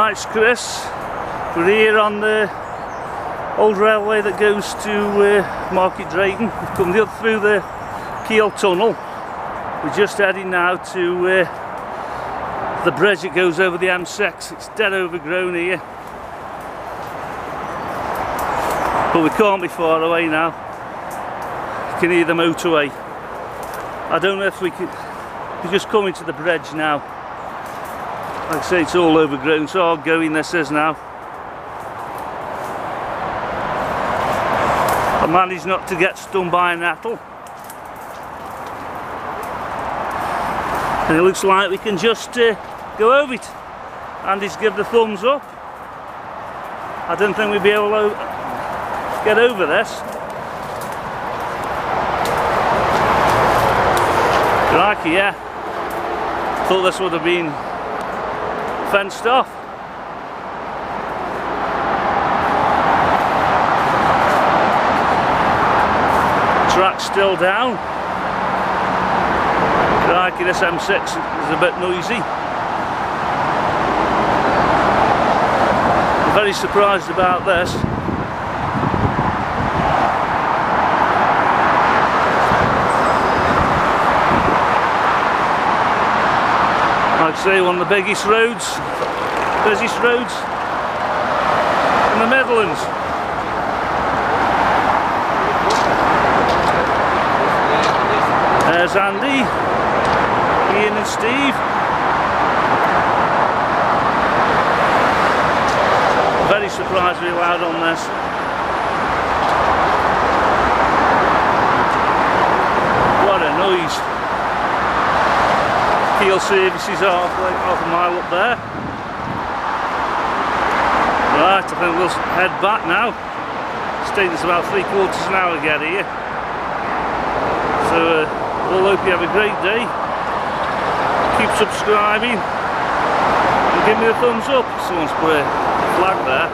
Right, it's Chris. We're here on the old railway that goes to Market Drayton. We've come through the Keele tunnel. We're just heading now to the bridge that goes over the M6. It's dead overgrown here, but we can't be far away now. You can hear the motorway. I don't know if we could. We're just coming to the bridge now. Like I say, it's all overgrown. It's hard going, this is now. I managed not to get stung by a nettle. And it looks like we can just go over it. And just give the thumbs up. I don't think we'd be able to get over this. Crikey, yeah. Thought this would have been fenced off. Track's still down. Crikey, this M6 is a bit noisy. I'm very surprised about this. I'd say one of the biggest roads, busiest roads in the Midlands. There's Andy, Ian and Steve. Very surprised we're allowed on this. What a noise. Keele services are half a mile up there. Right, I think we'll head back now. It's taking us about 3/4 of an hour to get here. So we'll hope you have a great day. Keep subscribing and give me a thumbs up. Someone's put a flag there.